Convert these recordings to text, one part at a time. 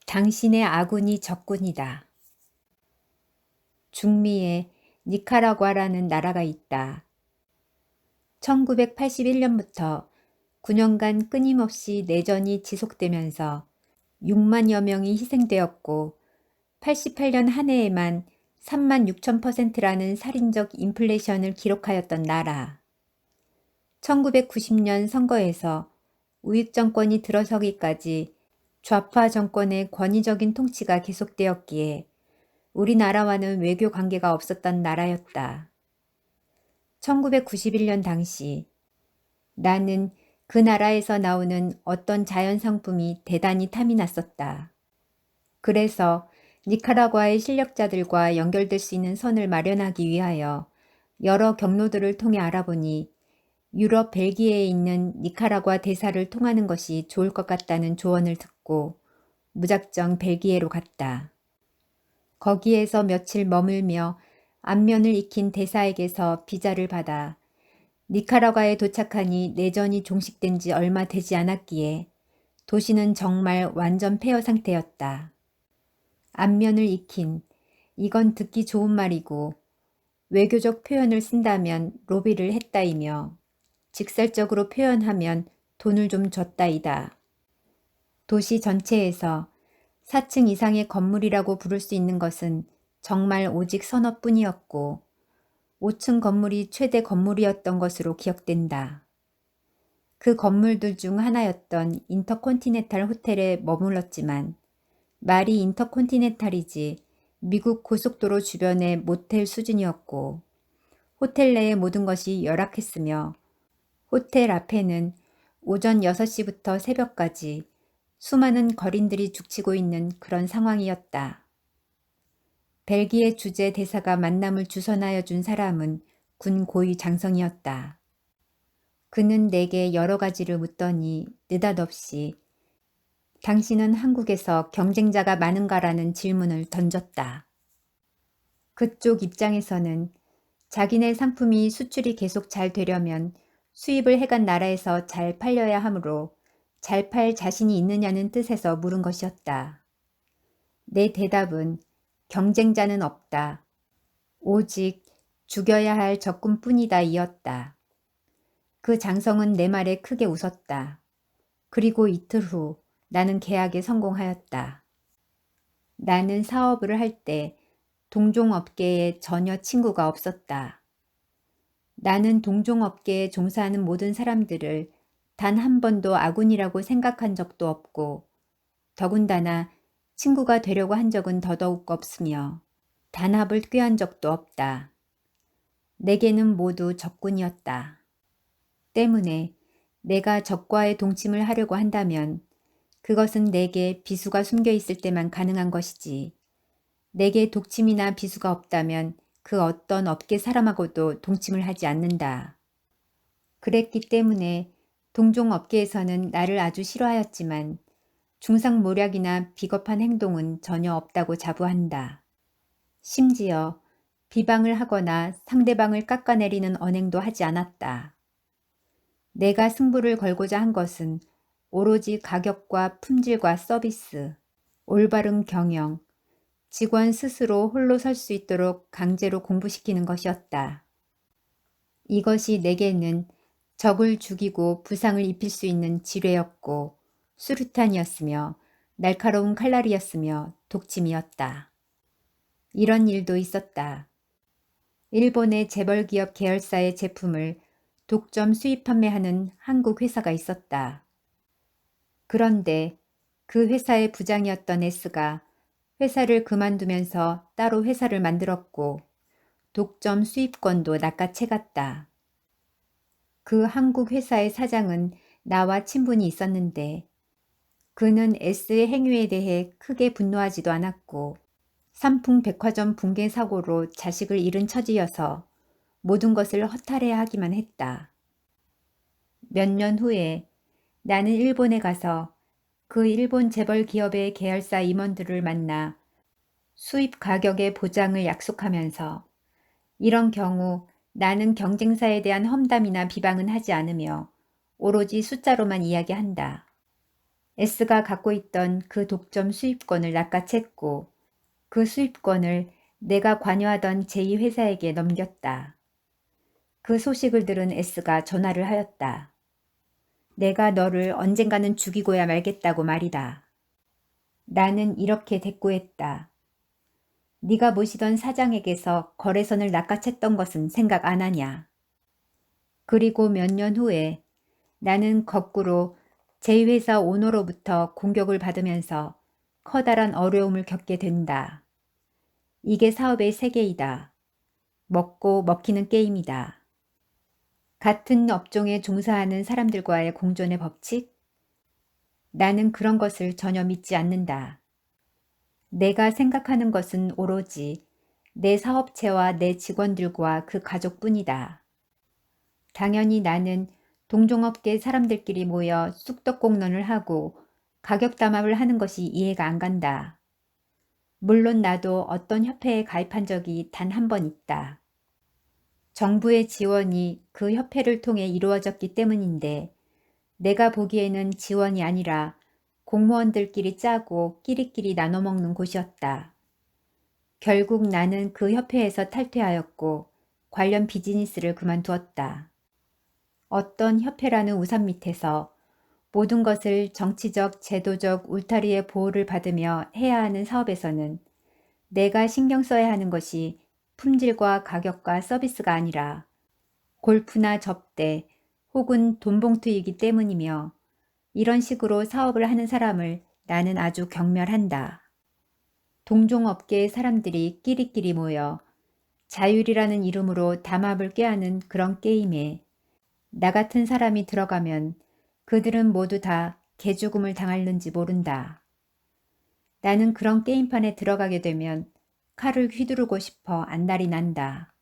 당신의 아군이 적군이다. 중미에 니카라과라는 나라가 있다. 1981년부터 9년간 끊임없이 내전이 지속되면서 6만여 명이 희생되었고 88년 한 해에만 3만 6천%라는 살인적 인플레이션을 기록하였던 나라. 1990년 선거에서 우익 정권이 들어서기까지 좌파 정권의 권위적인 통치가 계속되었기에 우리나라와는 외교 관계가 없었던 나라였다. 1991년 당시 나는 그 나라에서 나오는 어떤 자연 상품이 대단히 탐이 났었다. 그래서 니카라과의 실력자들과 연결될 수 있는 선을 마련하기 위하여 여러 경로들을 통해 알아보니 유럽 벨기에에 있는 니카라과 대사를 통하는 것이 좋을 것 같다는 조언을 듣고 무작정 벨기에로 갔다. 거기에서 며칠 머물며 안면을 익힌 대사에게서 비자를 받아 니카라과에 도착하니 내전이 종식된 지 얼마 되지 않았기에 도시는 정말 완전 폐허 상태였다. 안면을 익힌, 이건 듣기 좋은 말이고 외교적 표현을 쓴다면 로비를 했다이며 직설적으로 표현하면 돈을 좀 줬다이다. 도시 전체에서 4층 이상의 건물이라고 부를 수 있는 것은 정말 오직 서너 뿐이었고 5층 건물이 최대 건물이었던 것으로 기억된다. 그 건물들 중 하나였던 인터컨티넨탈 호텔에 머물렀지만 말이 인터컨티넨탈이지 미국 고속도로 주변의 모텔 수준이었고 호텔 내의 모든 것이 열악했으며 호텔 앞에는 오전 6시부터 새벽까지 수많은 거린들이 죽치고 있는 그런 상황이었다. 벨기에 주재 대사가 만남을 주선하여 준 사람은 군 고위 장성이었다. 그는 내게 여러 가지를 묻더니 느닷없이 당신은 한국에서 경쟁자가 많은가라는 질문을 던졌다. 그쪽 입장에서는 자기네 상품이 수출이 계속 잘 되려면 수입을 해간 나라에서 잘 팔려야 하므로 잘 팔 자신이 있느냐는 뜻에서 물은 것이었다. 내 대답은 경쟁자는 없다. 오직 죽여야 할 적군뿐이다 이었다. 그 장성은 내 말에 크게 웃었다. 그리고 이틀 후 나는 계약에 성공하였다. 나는 사업을 할 때 동종업계에 전혀 친구가 없었다. 나는 동종업계에 종사하는 모든 사람들을 단 한 번도 아군이라고 생각한 적도 없고 더군다나 친구가 되려고 한 적은 더더욱 없으며 단합을 꾀한 적도 없다. 내게는 모두 적군이었다. 때문에 내가 적과의 동침을 하려고 한다면 그것은 내게 비수가 숨겨 있을 때만 가능한 것이지 내게 독침이나 비수가 없다면 그 어떤 업계 사람하고도 동침을 하지 않는다. 그랬기 때문에 동종업계에서는 나를 아주 싫어하였지만 중상모략이나 비겁한 행동은 전혀 없다고 자부한다. 심지어 비방을 하거나 상대방을 깎아내리는 언행도 하지 않았다. 내가 승부를 걸고자 한 것은 오로지 가격과 품질과 서비스, 올바른 경영, 직원 스스로 홀로 설 수 있도록 강제로 공부시키는 것이었다. 이것이 내게는 적을 죽이고 부상을 입힐 수 있는 지뢰였고 수류탄이었으며 날카로운 칼날이었으며 독침이었다. 이런 일도 있었다. 일본의 재벌기업 계열사의 제품을 독점 수입 판매하는 한국 회사가 있었다. 그런데 그 회사의 부장이었던 S가 회사를 그만두면서 따로 회사를 만들었고 독점 수입권도 낚아채갔다. 그 한국 회사의 사장은 나와 친분이 있었는데 그는 S의 행위에 대해 크게 분노하지도 않았고 삼풍백화점 붕괴 사고로 자식을 잃은 처지여서 모든 것을 허탈해야 하기만 했다. 몇 년 후에 나는 일본에 가서 그 일본 재벌 기업의 계열사 임원들을 만나 수입 가격의 보장을 약속하면서 이런 경우 나는 경쟁사에 대한 험담이나 비방은 하지 않으며 오로지 숫자로만 이야기한다. S가 갖고 있던 그 독점 수입권을 낚아챘고 그 수입권을 내가 관여하던 제2회사에게 넘겼다. 그 소식을 들은 S가 전화를 하였다. 내가 너를 언젠가는 죽이고야 말겠다고 말이다. 나는 이렇게 대꾸했다. 네가 모시던 사장에게서 거래선을 낚아챘던 것은 생각 안 하냐. 그리고 몇 년 후에 나는 거꾸로 제2회사 오너로부터 공격을 받으면서 커다란 어려움을 겪게 된다. 이게 사업의 세계이다. 먹고 먹히는 게임이다. 같은 업종에 종사하는 사람들과의 공존의 법칙? 나는 그런 것을 전혀 믿지 않는다. 내가 생각하는 것은 오로지 내 사업체와 내 직원들과 그 가족뿐이다. 당연히 나는 동종업계 사람들끼리 모여 쑥떡공론을 하고 가격 담합을 하는 것이 이해가 안 간다. 물론 나도 어떤 협회에 가입한 적이 단 한 번 있다. 정부의 지원이 그 협회를 통해 이루어졌기 때문인데 내가 보기에는 지원이 아니라 공무원들끼리 짜고 끼리끼리 나눠 먹는 곳이었다. 결국 나는 그 협회에서 탈퇴하였고 관련 비즈니스를 그만두었다. 어떤 협회라는 우산 밑에서 모든 것을 정치적, 제도적 울타리의 보호를 받으며 해야 하는 사업에서는 내가 신경 써야 하는 것이 품질과 가격과 서비스가 아니라 골프나 접대 혹은 돈봉투이기 때문이며 이런 식으로 사업을 하는 사람을 나는 아주 경멸한다. 동종업계의 사람들이 끼리끼리 모여 자율이라는 이름으로 담합을 꾀하는 그런 게임에 나 같은 사람이 들어가면 그들은 모두 다 개죽음을 당할는지 모른다. 나는 그런 게임판에 들어가게 되면 칼을 휘두르고 싶어 안달이 난다.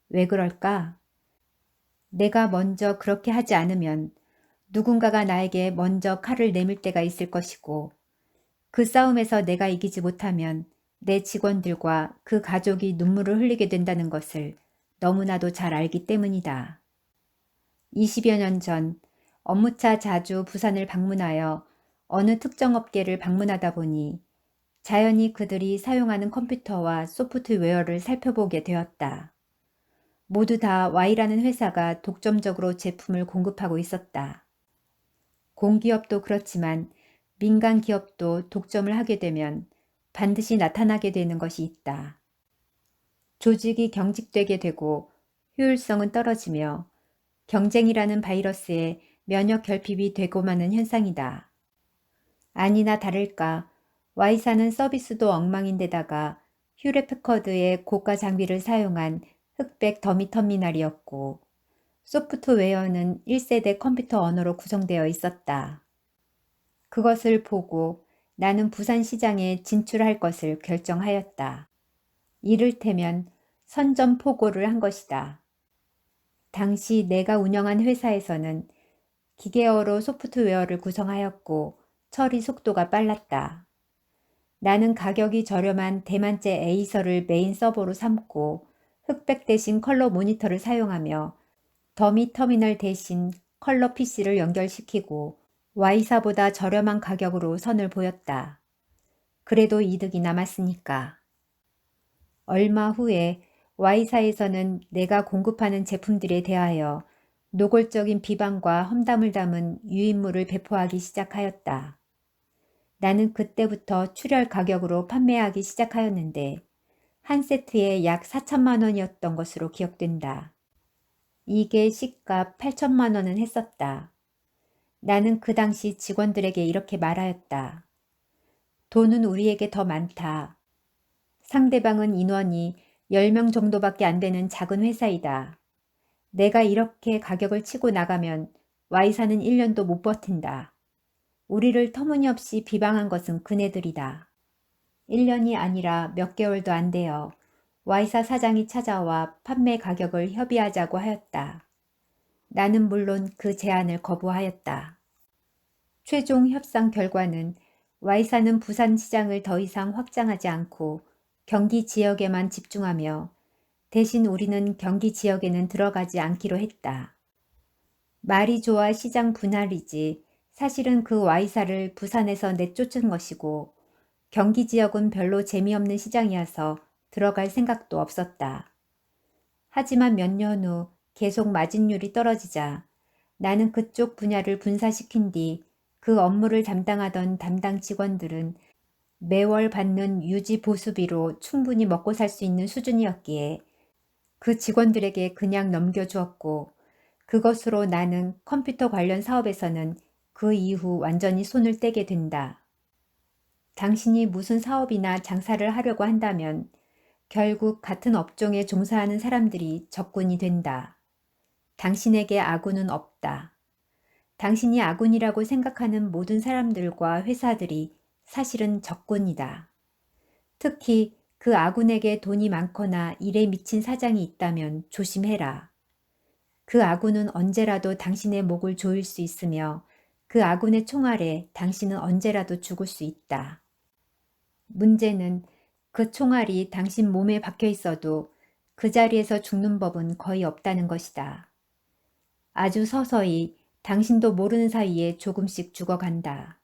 왜 그럴까? 내가 먼저 그렇게 하지 않으면 누군가가 나에게 먼저 칼을 내밀 때가 있을 것이고 그 싸움에서 내가 이기지 못하면 내 직원들과 그 가족이 눈물을 흘리게 된다는 것을 너무나도 잘 알기 때문이다. 20여 년 전 업무차 자주 부산을 방문하여 어느 특정 업계를 방문하다 보니 자연히 그들이 사용하는 컴퓨터와 소프트웨어를 살펴보게 되었다. 모두 다 Y라는 회사가 독점적으로 제품을 공급하고 있었다. 공기업도 그렇지만 민간 기업도 독점을 하게 되면 반드시 나타나게 되는 것이 있다. 조직이 경직되게 되고 효율성은 떨어지며 경쟁이라는 바이러스에 면역 결핍이 되고 마는 현상이다. 아니나 다를까 Y사는 서비스도 엉망인데다가 휴레패커드의 고가 장비를 사용한 흑백 더미 터미널이었고 소프트웨어는 1세대 컴퓨터 언어로 구성되어 있었다. 그것을 보고 나는 부산 시장에 진출할 것을 결정하였다. 이를테면 선전포고를 한 것이다. 당시 내가 운영한 회사에서는 기계어로 소프트웨어를 구성하였고 처리 속도가 빨랐다. 나는 가격이 저렴한 대만제 에이서를 메인 서버로 삼고 흑백 대신 컬러 모니터를 사용하며 더미 터미널 대신 컬러 PC를 연결시키고 Y사보다 저렴한 가격으로 선을 보였다. 그래도 이득이 남았으니까. 얼마 후에 Y사에서는 내가 공급하는 제품들에 대하여 노골적인 비방과 험담을 담은 유인물을 배포하기 시작하였다. 나는 그때부터 출혈 가격으로 판매하기 시작하였는데 한 세트에 약 4천만 원이었던 것으로 기억된다. 이게 시가 8천만 원은 했었다. 나는 그 당시 직원들에게 이렇게 말하였다. 돈은 우리에게 더 많다. 상대방은 인원이 10명 정도밖에 안 되는 작은 회사이다. 내가 이렇게 가격을 치고 나가면 Y사는 1년도 못 버틴다. 우리를 터무니없이 비방한 것은 그네들이다. 1년이 아니라 몇 개월도 안 되어 Y사 사장이 찾아와 판매 가격을 협의하자고 하였다. 나는 물론 그 제안을 거부하였다. 최종 협상 결과는 Y사는 부산 시장을 더 이상 확장하지 않고 경기 지역에만 집중하며 대신 우리는 경기 지역에는 들어가지 않기로 했다. 말이 좋아 시장 분할이지 사실은 그 Y사를 부산에서 내쫓은 것이고 경기 지역은 별로 재미없는 시장이어서 들어갈 생각도 없었다. 하지만 몇 년 후 계속 마진율이 떨어지자 나는 그쪽 분야를 분사시킨 뒤 그 업무를 담당하던 담당 직원들은 매월 받는 유지 보수비로 충분히 먹고 살 수 있는 수준이었기에 그 직원들에게 그냥 넘겨주었고 그것으로 나는 컴퓨터 관련 사업에서는 그 이후 완전히 손을 떼게 된다. 당신이 무슨 사업이나 장사를 하려고 한다면 결국 같은 업종에 종사하는 사람들이 적군이 된다. 당신에게 아군은 없다. 당신이 아군이라고 생각하는 모든 사람들과 회사들이 사실은 적군이다. 특히 그 아군에게 돈이 많거나 일에 미친 사장이 있다면 조심해라. 그 아군은 언제라도 당신의 목을 조일 수 있으며 그 아군의 총알에 당신은 언제라도 죽을 수 있다. 문제는 그 총알이 당신 몸에 박혀 있어도 그 자리에서 죽는 법은 거의 없다는 것이다. 아주 서서히 당신도 모르는 사이에 조금씩 죽어간다.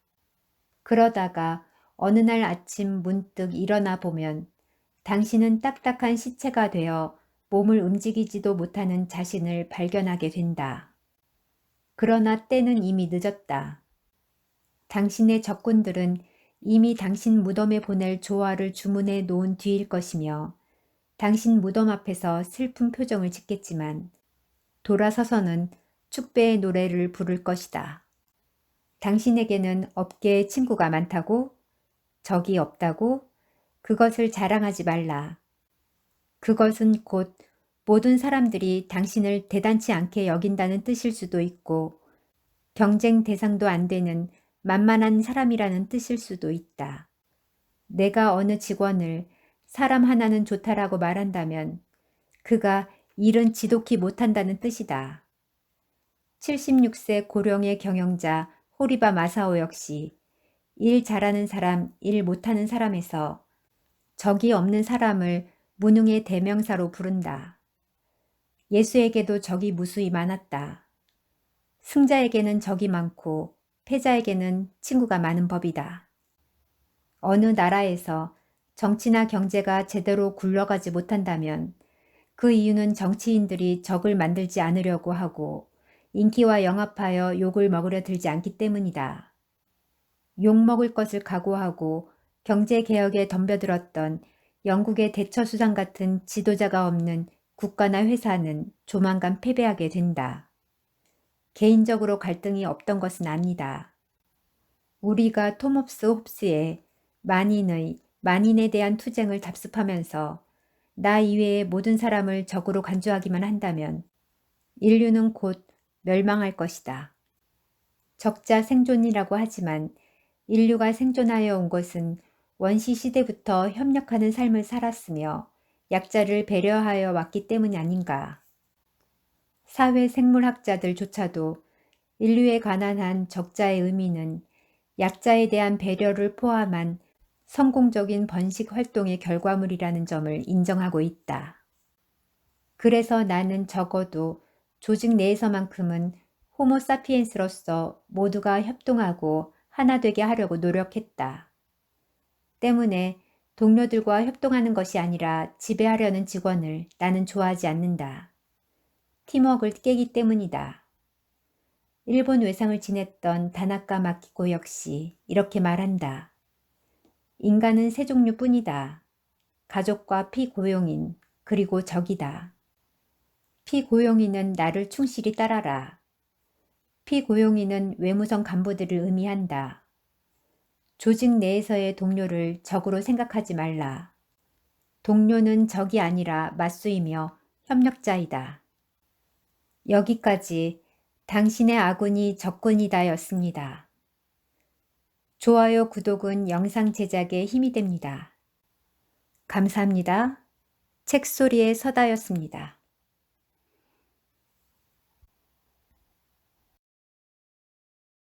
그러다가 어느 날 아침 문득 일어나 보면 당신은 딱딱한 시체가 되어 몸을 움직이지도 못하는 자신을 발견하게 된다. 그러나 때는 이미 늦었다. 당신의 적군들은 이미 당신 무덤에 보낼 조화를 주문해 놓은 뒤일 것이며 당신 무덤 앞에서 슬픈 표정을 짓겠지만 돌아서서는 축배의 노래를 부를 것이다. 당신에게는 업계에 친구가 많다고? 적이 없다고? 그것을 자랑하지 말라. 그것은 곧 모든 사람들이 당신을 대단치 않게 여긴다는 뜻일 수도 있고 경쟁 대상도 안 되는 만만한 사람이라는 뜻일 수도 있다. 내가 어느 직원을 사람 하나는 좋다라고 말한다면 그가 일은 지독히 못한다는 뜻이다. 76세 고령의 경영자 호리바 마사오 역시 일 잘하는 사람, 일 못하는 사람에서 적이 없는 사람을 무능의 대명사로 부른다. 예수에게도 적이 무수히 많았다. 승자에게는 적이 많고 패자에게는 친구가 많은 법이다. 어느 나라에서 정치나 경제가 제대로 굴러가지 못한다면 그 이유는 정치인들이 적을 만들지 않으려고 하고 인기와 영합하여 욕을 먹으려 들지 않기 때문이다. 욕먹을 것을 각오하고 경제개혁에 덤벼들었던 영국의 대처 수상 같은 지도자가 없는 국가나 회사는 조만간 패배하게 된다. 개인적으로 갈등이 없던 것은 아니다. 우리가 토놉스 홉스의 만인에 대한 투쟁을 답습하면서 나 이외의 모든 사람을 적으로 간주하기만 한다면 인류는 곧 멸망할 것이다. 적자 생존이라고 하지만 인류가 생존하여 온 것은 원시 시대부터 협력하는 삶을 살았으며 약자를 배려하여 왔기 때문이 아닌가. 사회생물학자들조차도 인류에 관한 한 적자의 의미는 약자에 대한 배려를 포함한 성공적인 번식 활동의 결과물이라는 점을 인정하고 있다. 그래서 나는 적어도 조직 내에서만큼은 호모사피엔스로서 모두가 협동하고 하나 되게 하려고 노력했다. 때문에 동료들과 협동하는 것이 아니라 지배하려는 직원을 나는 좋아하지 않는다. 팀워크를 깨기 때문이다. 일본 외상을 지냈던 다나카 마키코 역시 이렇게 말한다. 인간은 세 종류뿐이다. 가족과 피고용인 그리고 적이다. 피고용인은 나를 충실히 따라라. 피고용인은 외무성 간부들을 의미한다. 조직 내에서의 동료를 적으로 생각하지 말라. 동료는 적이 아니라 맞수이며 협력자이다. 여기까지 당신의 아군이 적군이다였습니다. 좋아요, 구독은 영상 제작에 힘이 됩니다. 감사합니다. 책소리의 서다였습니다.